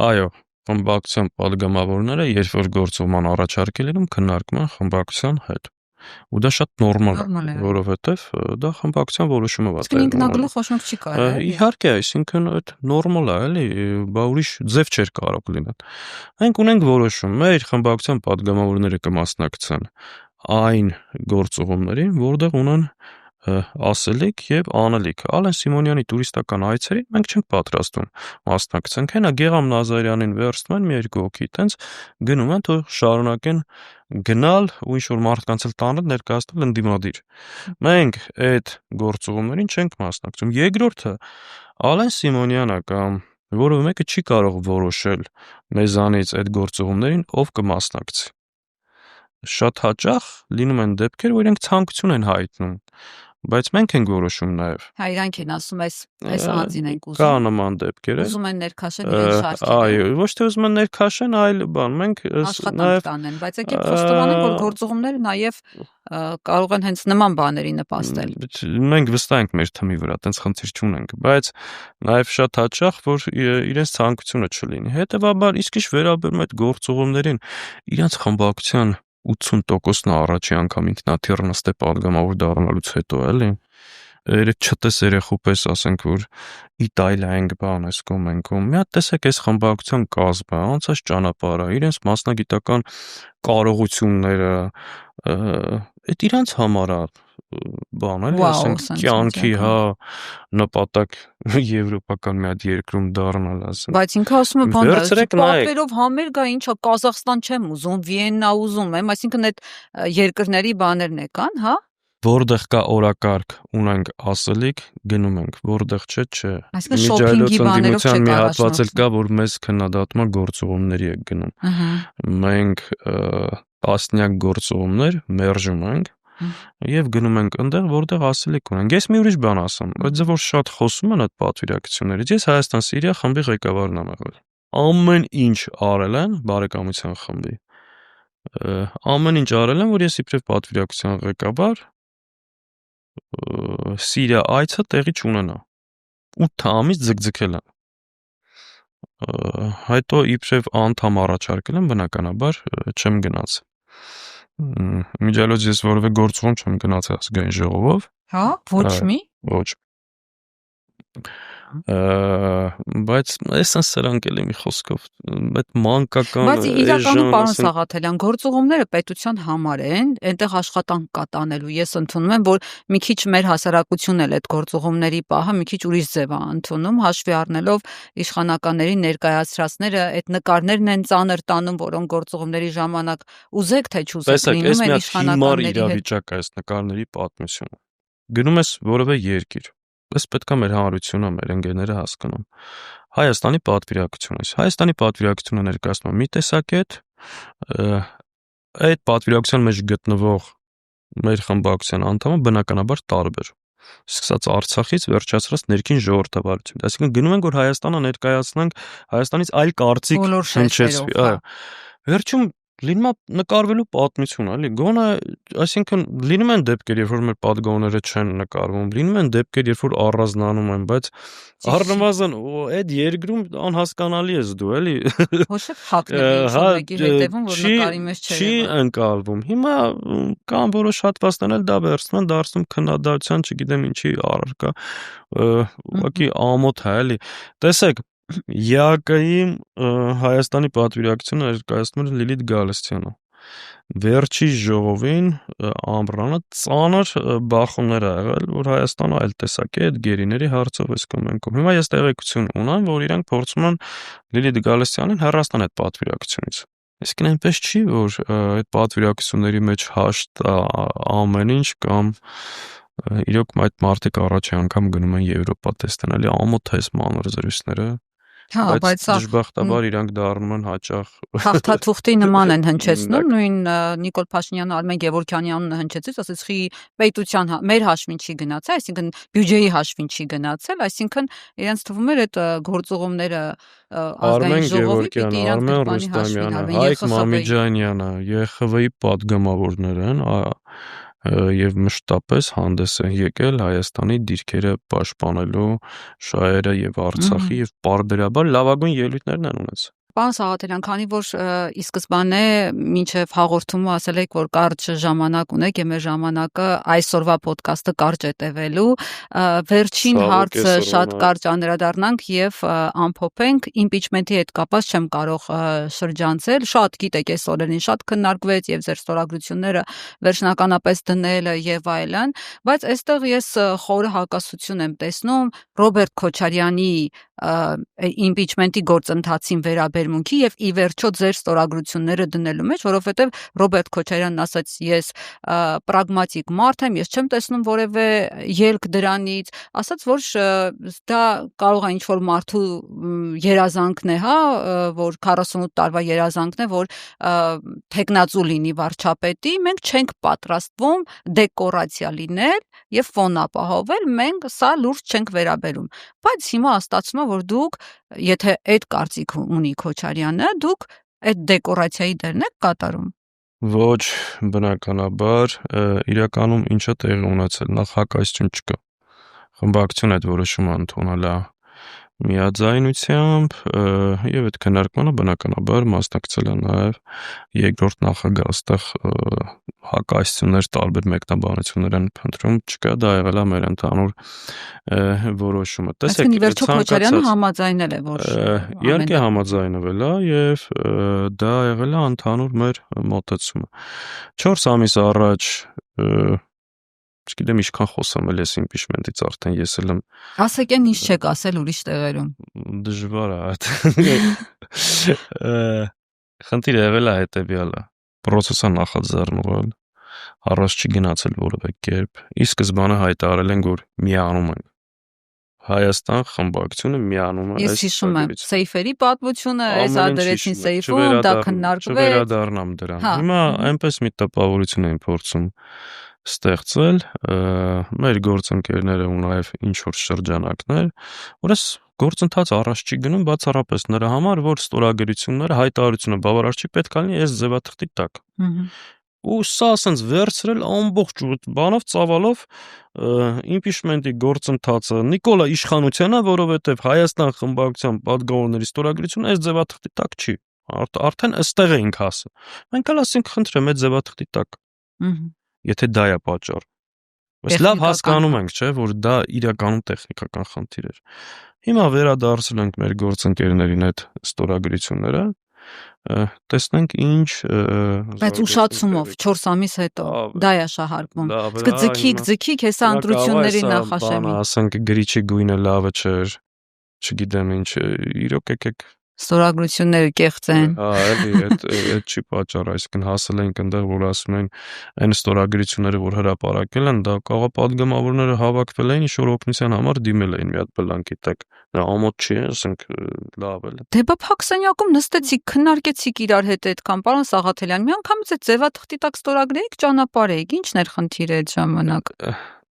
Այո, խմբակցության падգամավորները, երբ որ գործուղման առաջարկ է լինում, քննարկում են խմբակցության հետ։ Ու դա շատ նորմալ է, որովհետև դա խմբակցության որոշումը է։ Իսկ ինքնագլուխ ոչ մեկ չի կարող։ Իհարկե, այսինքն այդ նորմալ է, էլի, բա ուրիշ ձև չէր կարող լինել։ Մենք ունենք որոշում, մեր խմբակցության падգամավորները կմասնակցեն այն գործուղումներին, որտեղ ունեն ասելիք եւ անելիք։ Ալեն Սիմոնյանի տուրիստական այցերին մենք չենք պատրաստվում մասնակցենք։ Հենա Գեգամ Նազարյանին վերցնում են մի երկու հոգի, տենց գնում են, թող շարունակեն գնալ ու ինչ որ մարդկանց էլ տանել ներկայացնել ընդդիմադիր։ Մենք այդ գործուղումներին չենք մասնակցում։ Երկրորդը Ալեն Սիմոնյանը կամ որևէ մեկը չի կարող որոշել մեզանից այդ գործուղումներին ով կմասնակցի։ Շատ հաճախ լինում են դեպքեր, որ իրենք ցանկություն են հայտնում, բայց մենք ենք որոշում նաև։ Հա, իրանք են ասում, այս անձին ենք ուզում։ Կա նման դեպքեր, ուզում են ներքաշեն իրեն շարքերը։ Այո, ոչ թե ուզում են ներքաշեն, այլ բան, մենք աշխատանք տանեն, բայց եկեք խոստովանենք, որ գործուղումները նաև կարող են հենց նման բաների նպաստել։ Մենք վստահ ենք մեր թմի վրա, տենց խնդիր չունենք, բայց նաև շատ հաճախ, որ իրենց ցանկությունը չլինի։ Հետևաբար, իսկ ինչ վերաբերում այդ գործուղումներին, իրենց խմբակցության 80%-ն առաջի անգամ ինքնաթիռ նստե падգամավոր դառնալուց հետո, էլի։ Երեք չտես երեխու պես ասենք, որ Իտալիա ենք բան այս կոմենկում։ Մի հատ տեսեք այս խմբակցության կազմը, անցած ճանապարհը, իրենց մասնագիտական կարողությունները, այդ իրանց համար է բան էլի, ասենք կյանքի, հա, նպատակ եվրոպական մի հատ երկրում դառնալ, ասենք։ Բայց ինքը ասում է, բան, պատվերով համերգ է, ինչա Կազախստան չեմ ուզում, Վիեննա ուզում եմ, այսինքն այդ երկրների բաներն է կան, հա։ Որտեղ կա օրակարգ, ունենք ասելիք, գնում ենք, որտեղ չէ։ Այսինքն շոփինգի բաներով չեք մի հատված էլ կա, որ մեզ քննադատում է գործուղումների եք գնում։ Մենք տասնյակ գործուղումներ մերժում ենք եւ գնում ենք այնտեղ, որտեղ ասելիք ունենք։ Ես մի ուրիշ բան ասեմ, այդ որ շատ խոսում են այդ պատվիրակություններից, ես Հայաստան-Սիրիա խմբի ղեկավարն եմ եղել։ Ամեն ինչ արել են բարեկամության խմբի։ Ամեն ինչ արել են, որ ես իբրև պատվիրակության ղեկավար Սիրիա այցը տեղի չունենա։ 8 ամիս ձգձգել են։ Հետո իբրև անդամ առաջարկել են, բնականաբար չեմ գնաց։ Միջալոց ես որևէ գործում չեմ գնացել ազգային ժողովով։ Հա, ոչ մի։ Ոչ։ Բայց այսպես սրանք էլի մի խոսքով այդ մանկական Բայց իրականում պարոն Սաղաթելյան, գործուղումները պետության համար են, այնտեղ աշխատանք կա տանելու։ Ես ընդունում եմ, որ մի քիչ մեր հասարակությունն էլ այդ գործուղումների պահը մի քիչ ուրիշ ձև է ընդունում, հաշվի առնելով իշխանականների ներկայացրածները, այդ նկարներն են ծանր տանում, որոնք գործուղումների ժամանակ ուզեք թե չուզեք լինում են իշխանականների հետ։ Իրավիճակ է այս նկարների պատմությունը։ Գնում ես որևէ երկիր, Պես պետք է մեր հանրությունը, մեր ընկերները հասկանում։ Հայաստանի պատվիրակությունից։ Հայաստանի պատվիրակությունը ներկայացնում է մի տեսակետ, այդ պատվիրակության մեջ գտնվող մեր խմբակցության անդամը բնականաբար տարբեր։ Սկսած Արցախից վերջացրած ներքին ժողովրդավարություն։ Այսինքն գնում ենք, որ Հայաստանը ներկայացնենք, Հայաստանից այլ կարծիք հնչեցվի, այո։ Վերջում լինում է նկարվելու պատմություն, էլի, գոնե, այսինքն լինում են դեպքեր, երբ որ մեր падգամները չեն նկարվում, լինում են դեպքեր, երբ որ առանձնանում են, բայց առնվազն այդ երկրում անհասկանալի ես դու, էլի։ Ոչ է ֆակտներ, մեկի հետևում, որ նկարի մեջ չէ։ Չի ընկալվում։ Հիմա կան որոշ հատվածներ էլ դա վերցնում են, դարձնում քննադատության, չգիտեմ ինչի առարկա, ուղղակի ամոթ է, էլի։ Տեսեք, ԵԱԿ-ի Հայաստանի պատվիրակությունը ներկայացնում էր Լիլիթ Գալստյանը։ Վերջի ժողովին ամռանը ծանր բախումներ ա եղել, որ Հայաստանը այլ տեսակ է այդ գերիների հարցով էս կոմենքում։ Հիմա ես տեղեկություն ունեմ, որ իրանք փորձում են Լիլիթ Գալստյանին հեռացնել այդ պատվիրակությունից։ Իսկ այնպես չի, որ այդ պատվիրակությունների մեջ հաշտ ամեն ինչ կամ իրոք այդ մարդիկ առաջի անգամ գնում են Եվրոպա տեսնեն, էլի ամոթ է այս մանր զրույցները։ Հա, բայց դժբախտաբար իրանք դառնում են հաճախ հաղթաթուղթի նման են հնչեցնում, նույն Նիկոլ Փաշինյանը Արմեն Գևորգյանյանն հնչեցից, ասեց խի պետության մեր հաշվին չի գնացել, այսինքն բյուջեի հաշվին չի գնացել, այսինքն իրենց թվում էր այդ գործուղումները ազգային ժողովի պիտի իրանք բանի հաշվին առնեն։ Հայկ Մամիջանյանը, ԵԽՎ-ի պատգամավորներ են, եւ մշտապես հանդես են եկել Հայաստանի դիրքերը պաշտպանելու շահերը եւ Արցախի եւ պարբերաբար լավագույն ելույթներն են ունեցել։ Պարոն Սաղաթելյան, քանի որ ի սկզբանե մինչև հաղորդումը ասել եք, որ կարճ ժամանակ ունեք եւ մեր ժամանակը այսօրվա ոդկասթը կարճ է տևելու, վերջին հարցը շատ կարճ անդրադառնանք եւ ամփոփենք իմպիչմենտի հետ կապված չեմ կարող շրջանցել, շատ գիտեք այս օրերին շատ քննարկվեց եւ ձեր ստորագրությունները վերջնականապես դնելը եւ այլն, բայց այստեղ ես խորը հակասություն եմ տեսնում Ռոբերտ Քոչարյանի իմպիչմենտի գործընթացին վերաբերմունքի եւ ի վերջո ձեր ստորագրությունները դնելու մեջ, որովհետեւ Ռոբերտ Քոչարյանն ասաց ես պրագմատիկ մարդ եմ, ես չեմ տեսնում որևէ ելք դրանից, ասաց որ դա կարող է ինչ-որ մարդու երազանքն է, հա, որ 48 տարվա երազանքն է, որ թեկնածու լինի վարչապետի, մենք չենք պատրաստվում դեկորացիա լինել եւ ֆոն ապահովել, մենք սա լուրջ չենք վերաբերում, բայց հիմա ստացվում է, որ դուք, եթե այդ կարծիք ունի Քոչարյանը, դուք այդ դեկորացիայի դերն եք կատարում։ Ոչ, բնականաբար, իրականում ինչա տեղի ունեցել, նախ հակասություն չկա։ Խմբակցությունը այդ որոշումը ընդունել է միաձայնությամբ եւ այդ քննարկմանը բնականաբար մասնակցել է նաեւ երկրորդ նախագահ, այստեղ հակասություններ տարբեր մեկնաբանություններ են փնտրում, չկա, դա եղել է մեր ընդհանուր որոշումը։ Տեսեք, վերջո Քոչարյանը համաձայնել է, որ իհարկե համաձայնվել է եւ դա եղել է ընդհանուր մեր մոտեցումը։ 4 ամիս առաջ չգիտեմ ինչքան խոսամ էլ ես իմպիչմենտից արդեն ես էլ եմ ասեք են ինչ չեք ասել ուրիշ տեղերում դժվար է խնդիրը եղել է հետեւյալը պրոցեսը նախաձեռնվել առաջ չի գնացել որևէ կերպ։ Ի սկզբանե հայտարարել են, որ միանում են։ Հայաստան խմբակցությունը միանում է Ես հիշում եմ սեյֆերի պատմությունը, այս ադրեցին սեյֆում, դա քննարկվեց։ Չվերադառնամ դրան։ Հիմա այնպես մի տպավորություն են փորձում ստեղծել մեր գործընկերները ու նաև ինչ որ շրջանակներ, որ այս գործընթացը առաջ չի գնում բացառապես նրա համար, որ ստորագրությունները հայտարարությունը բավարար չի, պետք է լինի այս ձևաթղթի տակ։ Ու սա ասենց վերցրել ամբողջ բանով ծավալով իմպիչմենտի գործընթացը Նիկոլա Իշխանությանը, որովհետև Հայաստան խմբակցության падգամավորների ստորագրությունը այս ձևաթղթի տակ չի։ Արդեն ըստեղ էինք հասել։ Մենք էլ ասենք խնդրեմ այդ ձևաթղթի տակ։ Եթե դա է պատճառ։ Բայց լավ հասկանում ենք, չէ, որ դա իրականում տեխնիկական խնդիր էր։ Հիմա վերադարձել ենք մեր գործընկերներին այդ ստորագրությունները, տեսնենք ինչ բայց ուշացումով 4 ամիս հետո դա է շահարկվում։ Իսկ ձգիկ հեսա ընտրությունների նախաշեմի։ Ասենք գրիչի գույնը լավը չէր, չգիտեմ ինչ, իրոք եկեք ստորագրությունները կեղծ են։ Էլի այդ չի պատճառ, այսինքն հասել ենք այնտեղ, որ ասում են այն ստորագրությունները, որ հրապարակել են, դա կարող падգամավորները հավաքվել էին ինչ-որ օգնության համար դիմել էին մի հատ բլանկի տակ։ Դա ամոթ չի, ասենք լավ էլ։ Դե բա փակ սենյակում նստեցիք, քննարկեցիք իրար հետ այդքան, պարոն Սաղաթելյան, միանգամից այդ ձևաթղթի տակ ստորագրեիք, ճանապարհեիք, ի՞նչն էր խնդիրը այդ ժամանակ։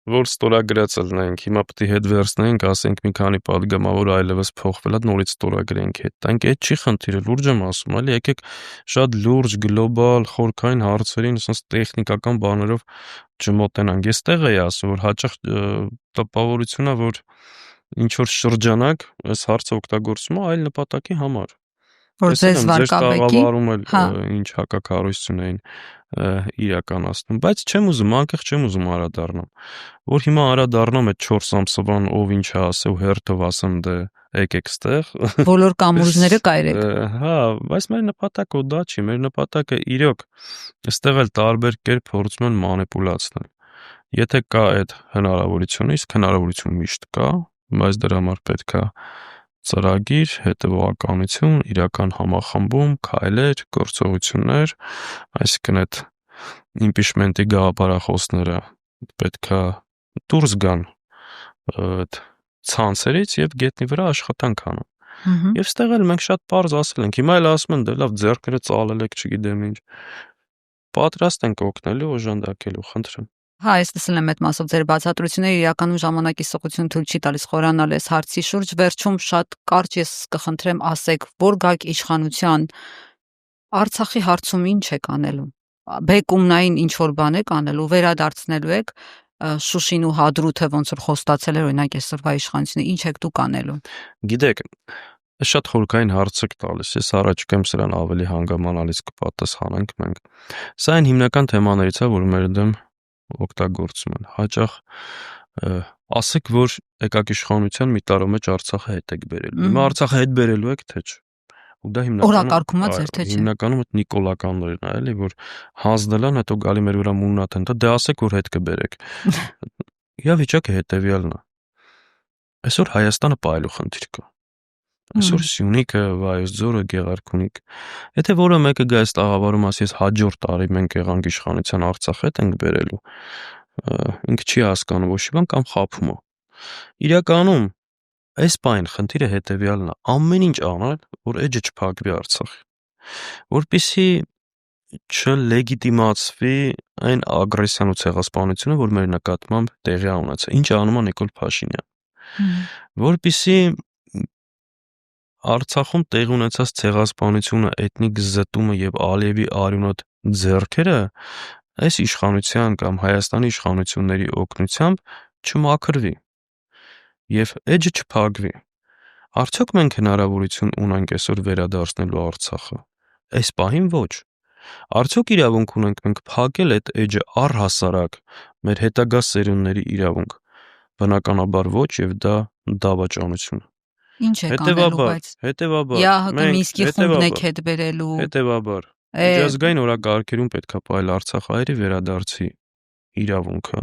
Որ ստորագրած լինենք, հիմա պետք է հետ վերցնենք, ասենք մի քանի падգամավոր այլևս փոխվել է, նորից ստորագրենք հետ։ Տանք այդ չի խնդիրը, լուրջ եմ ասում, էլի եկեք շատ լուրջ գլոբալ խորքային հարցերին, ասես տեխնիկական բաներով չմոտենանք։ Եստեղ էի ասում, որ հաճախ տպավորությունա, որ ինչ որ շրջանակ այս հարցը օգտագործում է այլ նպատակի համար։ Որ ձեզ վարկաբեկի, ինչ հակակառույցություն էին իրականացնում, բայց չեմ ուզում, անկեղծ չեմ ուզում անդրադառնամ, որ հիմա անդրադառնամ այդ 4 ամսվան ով ինչ է ասել ու հերթով ասեմ դե եկեք ստեղ բոլոր կամուրջները կայրեք։ Հա, բայց մեր նպատակը դա չի, մեր նպատակը իրոք այստեղ էլ տարբեր կերպ փորձում են մանիպուլացնել։ Եթե կա այդ հնարավորությունը, իսկ հնարավորություն միշտ կա, բայց դրա համար պետք է ծրագիր, հետևողականություն, իրական համախմբում, քայլեր, գործողություններ, այսինքն այդ իմպիչմենտի գաղափարախոսները պետք է դուրս գան այդ ցանցերից եւ գետնի վրա աշխատանք անեն։ Եվ ստեղ էլ մենք շատ པարզ ասել ենք, հիմա էլ ասում են դե լավ ձեռքերը ծալել եք, չգիտեմ ինչ։ Պատրաստ ենք օգնելու, օժանդակելու, խնդրեմ։ Հա, ես լսել եմ այդ մասով ձեր բացատրությունները, իրականում ժամանակի սղություն թույլ չի տալիս խորանալ այս հարցի շուրջ, վերջում շատ կարճ ես կխնդրեմ ասեք, որ գաք իշխանության Արցախի հարցում ինչ եք անելու։ Բեկումնային ինչ որ բան եք անելու, վերադարձնելու եք Շուշին ու Հադրութը ոնց որ խոստացել էր օրինակ այսօրվա իշխանությունը, ինչ եք դուք անելու։ Գիտեք, շատ խորքային հարց եք տալիս, ես առաջ կեմ սրան ավելի հանգամանալից կպատասխանենք մենք։ Սա այն հիմնական թեմաներից է, որ մեր դեմ օգտագործում են։ Հաճախ ասեք, որ եկակ իշխանության մի տարո մեջ Արցախը հետ եք բերելու։ Հիմա Արցախը հետ բերելու եք, թե չէ։ Ու դա օրակարգումա ձեր թե չէ։ Հիմնականում այդ նիկոլականներն է, էլի, որ հանձնել են, հետո գալի մեր վրա մուննաթ են, դե ասեք, որ հետ կբերեք։ Իրավիճակը հետեւյալն է։ Այսօր Հայաստանը պայելու խնդիր կա։ Այսօր Սյունիքը, Վայոց ձորը, Գեղարքունիք։ Եթե որը մեկը գա այս տաղավարում ասի, ես հաջորդ տարի մենք եղանք իշխանության Արցախ հետ ենք բերելու, ինքը չի հասկանում ոչ մի բան կամ խաբում է։ Իրականում այս բան խնդիրը հետեւյալն է, ամեն ինչ անել, որ էջը չփակվի Արցախի, որպեսզի չլեգիտիմացվի այն ագրեսիան ու ցեղասպանությունը, որ մեր նկատմամբ տեղի է ունեցել։ Ինչ անում է Նիկոլ Փաշինյանը, որպեսզի Արցախում տեղի ունեցած ցեղասպանությունը, էթնիկ զտումը եւ Ալիևի արյունոտ ձեռքերը այս իշխանության կամ Հայաստանի իշխանությունների օգնությամբ չմաքրվի եւ էջը չփակվի։ Արդյոք մենք հնարավորություն ունենք այսօր վերադարձնելու Արցախը։ Այս պահին ոչ։ Արդյոք իրավունք ունենք մենք փակել այդ էջը առհասարակ մեր հետագա սերունդների իրավունք։ Բնականաբար ոչ եւ դա դավաճանություն։ Ինչ եք անելու, բայց հետեւաբար մենք Մինսկի խումբն եք հետ բերելու։ Հետեւաբար միջազգային օրակարգերում պետք է պայել Արցախ հայերի վերադարձի իրավունքը։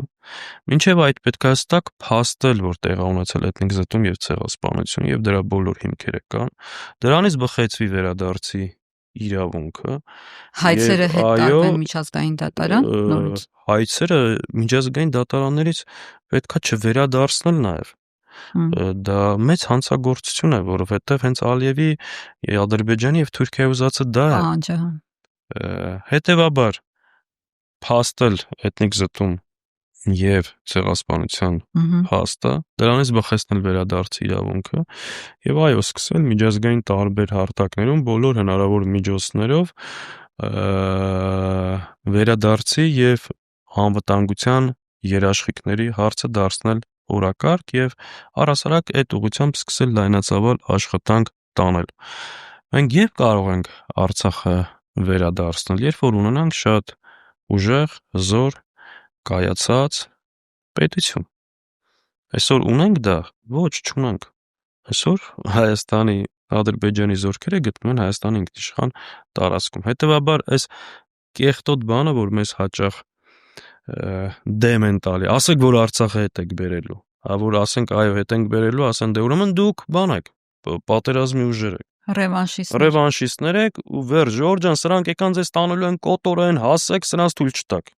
Մինչև այդ պետք է հստակ փաստել, որ տեղի ունեցել էթնիկ զտում եւ ցեղասպանություն եւ դրա բոլոր հիմքերը կան։ Դրանից բխեցվի վերադարձի իրավունքը։ Հայցերը հետ տարվեն միջազգային դատարան նորից։ Հայցերը միջազգային դատարաններից պետքա չվերադարձնել նաև։ Դա մեծ հանցագործություն է, որովհետև հենց Ալիևի Ադրբեջանի եւ Թուրքիայի ուզածը դա է։ Հետևաբար փաստել էթնիկ զտում եւ ցեղասպանության փաստը, դրանից բխեցնել վերադարձի իրավունքը եւ այո, սկսել միջազգային տարբեր հարթակներում բոլոր հնարավոր միջոցներով վերադարձի եւ անվտանգության երաշխիքների հարցը դարձնել օրակարգ եւ առհասարակ այդ ուղղությամբ սկսել լայնածավալ աշխատանք տանել։ Մենք երբ կարող ենք Արցախը վերադարձնել, երբ որ ունենանք շատ ուժեղ, հզոր, կայացած պետություն։ Այսօր ունենք դա, ոչ, չունենք։ Այսօր Հայաստանի, Ադրբեջանի զորքերը գտնվում են Հայաստանի ինքնիշխան տարածքում։ Հետևաբար այս կեղտոտ բանը, որ մեզ հաճախ դեմ են տալի, ասեք, որ Արցախը հետ եք բերելու, որ ասենք այո, հետ ենք բերելու, ասեն դե ուրեմն դուք բան եք, պատերազմի ուժեր եք, ռևանշիստներ եք ու վերջ, Ժորժ ջան, սրանք եկան ձեզ տանելու են կոտորեն, հասեք, սրանց թույլ չտաք։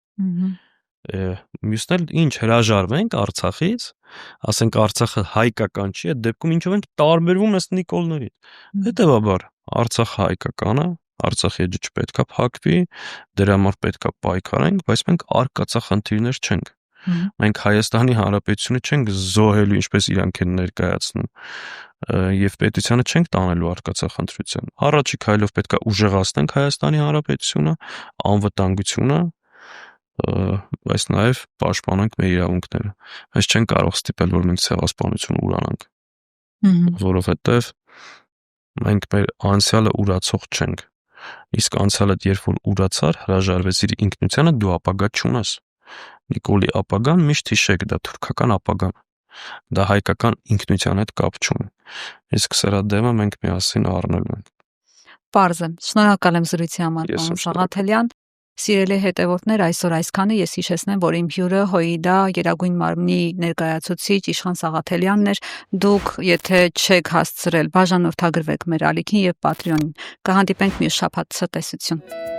Մյուսն էլ ինչ հրաժարվենք Արցախից, ասենք Արցախը հայկական չի, այդ դեպքում ինչով ենք տարբերվում ըստ Նիկոլներից։ Հետևաբար Արցախը հայկական է, Արցախի էջը չպետքա փակվի, դրա համար պետքա պայքարենք, բայց մենք արկածախնդիրներ չենք։ Մենք Հայաստանի Հանրապետությունը չենք զոհելու, ինչպես իրանք են ներկայացնում, եւ պետությանը չենք տանելու արկածախնդրության։ Առաջի քայլով պետքա ուժեղացնենք Հայաստանի Հանրապետությունը, անվտանգությունը, բայց նաև պաշտպանենք մեր իրավունքները։ Այս չեն կարող ստիպել, որ մենք ցեղասպանություն ուրանանք, որովհետև մենք մեր անցյալը ուրացող չենք։ Իսկ անցյալդ երբ որ ուրացար, հրաժարվեցիր ինքնությանը, դու ապագա չունես։ Նիկոլի ապագան միշտ հիշեք, դա թուրքական ապագան։ Դա հայկական ինքնության հետ կապ չունի։ Իսկ սրա դեմը մենք միասին առնելու ենք։ Պարզ է։ Շնորհակալ եմ զրույցի համար, պարոն Սաղաթելյան։ Սիրելի հետևորդներ, այսօր այսքանը, ես հիշեցնեմ, որ իմ հյուրը ՀՅԴ Գերագույն մարմնի ներկայացուցիչ Իշխան Սաղաթելյանն էր։ Դուք, եթե չեք հասցրել, բաժանորդագրվեք մեր ալիքին եւ Patreon-ին։ Կհանդիպենք մյուս շաբաթ, ցտեսություն։